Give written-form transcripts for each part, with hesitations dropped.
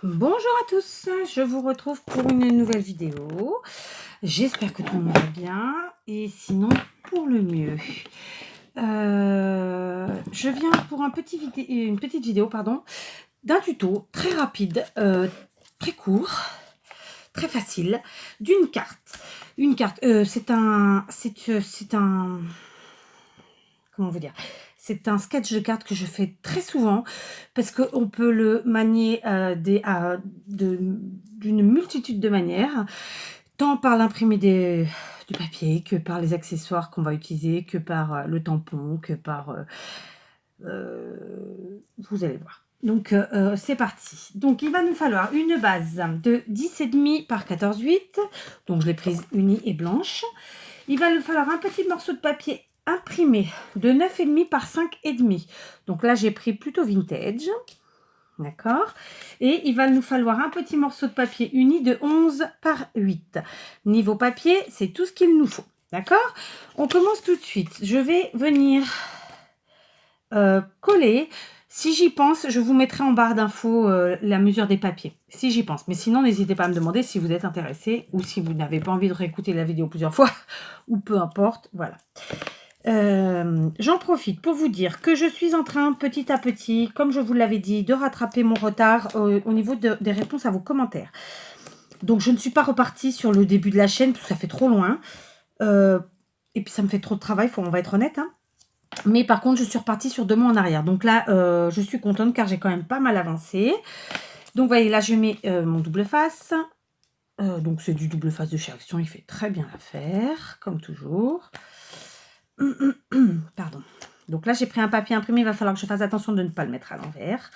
Bonjour à tous, je vous retrouve pour une nouvelle vidéo. J'espère que tout le monde va bien et sinon pour le mieux. Je viens pour une petite vidéo pardon, d'un tuto très rapide, très court, très facile, d'une carte. Une carte, c'est un, comment vous dire, c'est un sketch de cartes que je fais très souvent parce qu'on peut le manier d'une multitude de manières, tant par l'imprimé du papier que par les accessoires qu'on va utiliser, que par le tampon, que par... vous allez voir. Donc, c'est parti. Donc, il va nous falloir une base de 10,5 par 14,8. Donc, je l'ai prise unie et blanche. Il va nous falloir un petit morceau de papier imprimé de 9,5 par 5,5. Donc là, j'ai pris plutôt vintage. D'accord. Et il va nous falloir un petit morceau de papier uni de 11 par 8. Niveau papier, c'est tout ce qu'il nous faut. D'accord. On commence tout de suite. Je vais venir coller. Si j'y pense, je vous mettrai en barre d'infos la mesure des papiers. Si j'y pense. Mais sinon, n'hésitez pas à me demander si vous êtes intéressé ou si vous n'avez pas envie de réécouter la vidéo plusieurs fois ou peu importe. Voilà. J'en profite pour vous dire que je suis en train petit à petit, comme je vous l'avais dit, de rattraper mon retard au niveau des réponses à vos commentaires. Donc je ne suis pas repartie sur le début de la chaîne parce que ça fait trop loin. Et puis ça me fait trop de travail, on va être honnête. Hein. Mais par contre, je suis repartie sur 2 mois en arrière. Donc là, je suis contente car j'ai quand même pas mal avancé. Donc vous voyez, là je mets mon double face. Donc c'est du double face de chez Action, il fait très bien l'affaire, comme toujours. Pardon. Donc là, j'ai pris un papier imprimé. Il va falloir que je fasse attention de ne pas le mettre à l'envers.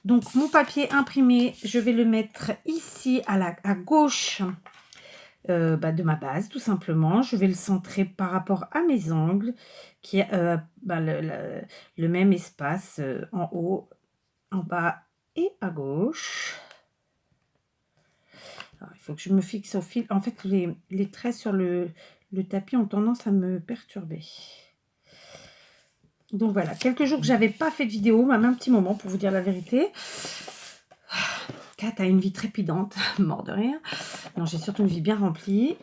Donc, mon papier imprimé, je vais le mettre ici à gauche de ma base, tout simplement. Je vais le centrer par rapport à mes angles, qui est le même espace en haut, en bas et à gauche. Alors, il faut que je me fixe au fil. En fait, les traits sur le tapis ont tendance à me perturber. Donc voilà, quelques jours que j'avais pas fait de vidéo, même un petit moment pour vous dire la vérité. Kat a une vie trépidante, mort de rire. Non, j'ai surtout une vie bien remplie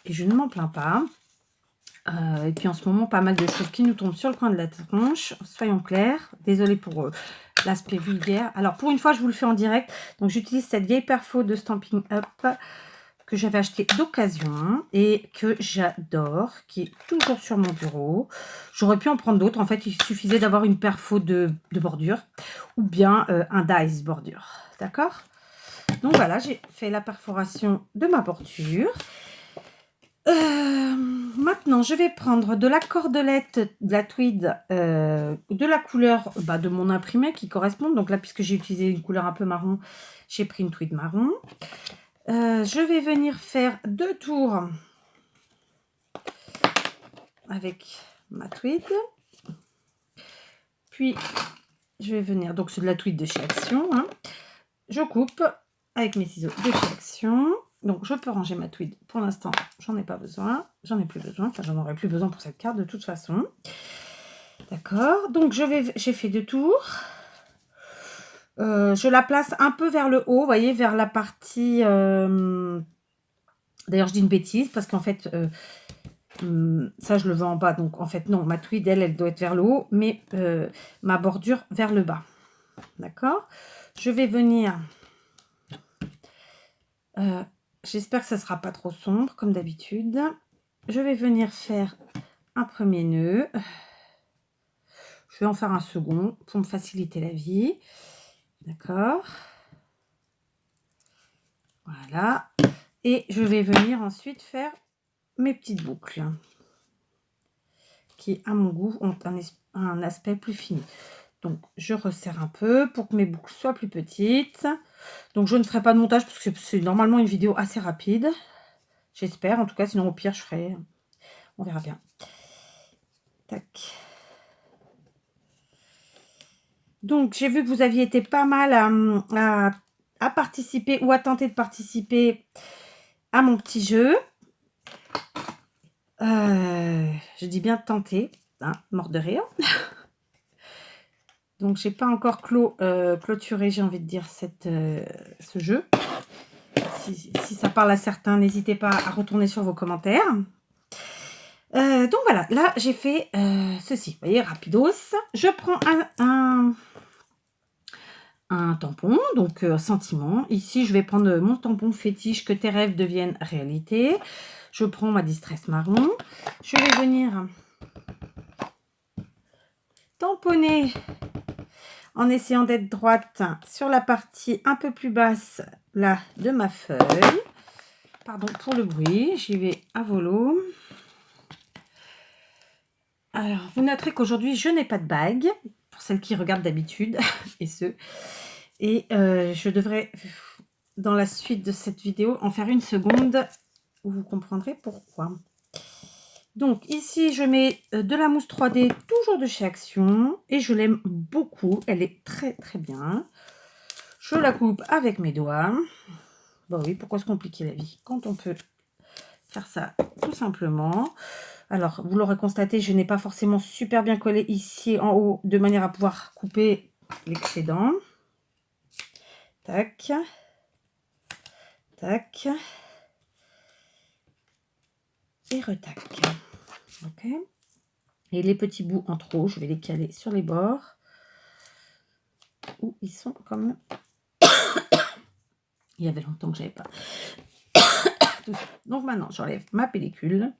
et je ne m'en plains pas. Et puis en ce moment, pas mal de choses qui nous tombent sur le coin de la tronche. Soyons clairs, désolée pour l'aspect vulgaire. Alors pour une fois, je vous le fais en direct. Donc j'utilise cette vieille perfo de Stampin' Up que j'avais acheté d'occasion et que j'adore, qui est toujours sur mon bureau. J'aurais pu en prendre d'autres. En fait, il suffisait d'avoir une perfo de bordure ou bien un dies bordure. D'accord? Donc voilà, j'ai fait la perforation de ma bordure. Maintenant, je vais prendre de la cordelette, de la tweed, de la couleur de mon imprimé qui correspond. Donc là, puisque j'ai utilisé une couleur un peu marron, j'ai pris une tweed marron. Je vais venir faire 2 tours avec ma tweed. Puis, je vais venir, donc c'est de la tweed de chez Action. Hein. Je coupe avec mes ciseaux de chez Action. Donc, je peux ranger ma tweed. Pour l'instant, j'en ai pas besoin. J'en ai plus besoin. Enfin, j'en aurai plus besoin pour cette carte de toute façon. D'accord. Donc, j'ai fait 2 tours. Je la place un peu vers le haut, vous voyez, vers la partie... D'ailleurs, je dis une bêtise parce qu'en fait, ça, je le vends en bas. Donc, en fait, non, ma tweed, elle doit être vers le haut, mais ma bordure vers le bas. D'accord. Je vais venir... j'espère que ça ne sera pas trop sombre, comme d'habitude. Je vais venir faire un premier nœud. Je vais en faire un second pour me faciliter la vie. D'accord. Voilà. Et je vais venir ensuite faire mes petites boucles qui, à mon goût, ont un aspect plus fini. Donc, je resserre un peu pour que mes boucles soient plus petites. Donc, je ne ferai pas de montage parce que c'est normalement une vidéo assez rapide. J'espère. En tout cas, sinon, au pire, je ferai... On verra bien. Tac. Donc, j'ai vu que vous aviez été pas mal à participer ou à tenter de participer à mon petit jeu. Je dis bien tenter, hein, mort de rire. Donc, j'ai pas encore clôturé, j'ai envie de dire, ce jeu. Si ça parle à certains, n'hésitez pas à retourner sur vos commentaires. Donc voilà, là j'ai fait ceci, vous voyez, rapidos. Je prends un tampon, donc sentiment. Ici, je vais prendre mon tampon fétiche, que tes rêves deviennent réalité. Je prends ma distress marron. Je vais venir tamponner en essayant d'être droite sur la partie un peu plus basse là de ma feuille. Pardon pour le bruit, j'y vais à volo. Alors, vous noterez qu'aujourd'hui, je n'ai pas de bague, pour celles qui regardent d'habitude, et ceux. Et je devrais, dans la suite de cette vidéo, en faire une seconde, où vous comprendrez pourquoi. Donc, ici, je mets de la mousse 3D, toujours de chez Action, et je l'aime beaucoup. Elle est très, très bien. Je la coupe avec mes doigts. Bon oui, pourquoi se compliquer la vie quand on peut faire ça tout simplement. Alors, vous l'aurez constaté, je n'ai pas forcément super bien collé ici en haut, de manière à pouvoir couper l'excédent. Tac. Tac. Et retac. Ok. Et les petits bouts en trop, je vais les caler sur les bords. Où ils sont comme... Il y avait longtemps que j'avais pas. Donc maintenant, j'enlève ma pellicule.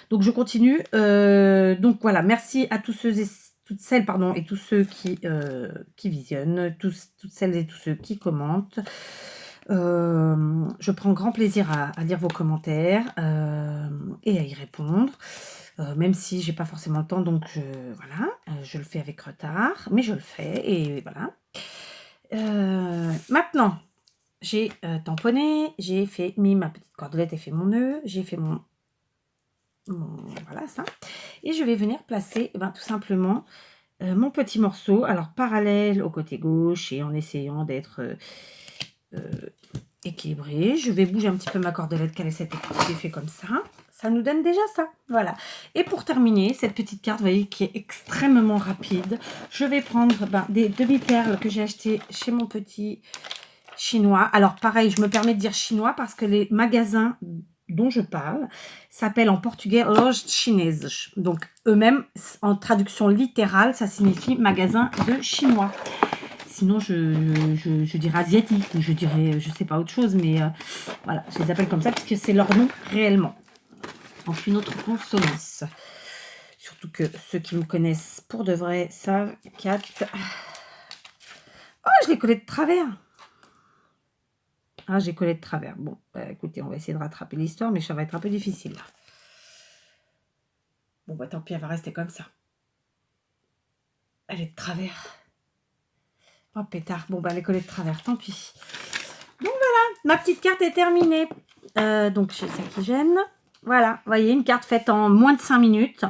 Donc je continue. Donc voilà, merci à tous ceux et toutes celles, pardon, et tous ceux qui visionnent, toutes celles et tous ceux qui commentent. Je prends grand plaisir à lire vos commentaires et à y répondre. Même si j'ai pas forcément le temps, donc voilà, je le fais avec retard, mais je le fais et voilà. Maintenant, j'ai tamponné, j'ai mis ma petite cordelette et fait mon nœud, j'ai fait voilà ça, et je vais venir placer tout simplement mon petit morceau, alors parallèle au côté gauche et en essayant d'être équilibré. Je vais bouger un petit peu ma cordelette, qu'elle ait cet petit effet comme ça. Ça nous donne déjà ça, voilà. Et pour terminer, cette petite carte, vous voyez, qui est extrêmement rapide, je vais prendre des demi-perles que j'ai achetées chez mon petit chinois. Alors pareil, je me permets de dire chinois parce que les magasins dont je parle s'appellent en portugais Lojas Chinesas. Donc eux-mêmes, en traduction littérale, ça signifie magasin de chinois. Sinon, je dirais asiatique, ou je dirais, je sais pas, autre chose, mais voilà, je les appelle comme ça parce que c'est leur nom réellement. En une autre consonance. Surtout que ceux qui me connaissent pour de vrai savent qu'Kat... Oh, je l'ai collé de travers. Ah, j'ai collé de travers. Bon, écoutez, on va essayer de rattraper l'histoire, mais ça va être un peu difficile là. Bon, tant pis, elle va rester comme ça. Elle est de travers. Oh, pétard. Bon, elle est collée de travers, tant pis. Donc voilà, ma petite carte est terminée. Donc, c'est ça qui gêne. Voilà, vous voyez, une carte faite en moins de 5 minutes.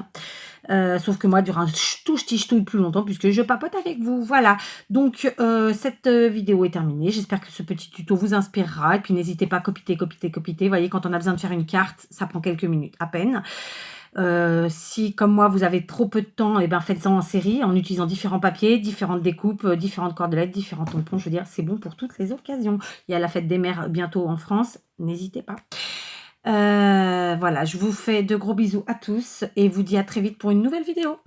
Sauf que moi, durant tout ch'ti plus longtemps, puisque je papote avec vous. Voilà, donc cette vidéo est terminée. J'espère que ce petit tuto vous inspirera. Et puis, n'hésitez pas à copiter. Vous voyez, quand on a besoin de faire une carte, ça prend quelques minutes à peine. Si, comme moi, vous avez trop peu de temps, et faites-en en série, en utilisant différents papiers, différentes découpes, différentes cordelettes, différents tampons. Je veux dire, c'est bon pour toutes les occasions. Il y a la fête des mères bientôt en France. N'hésitez pas. Voilà, je vous fais de gros bisous à tous et vous dis à très vite pour une nouvelle vidéo.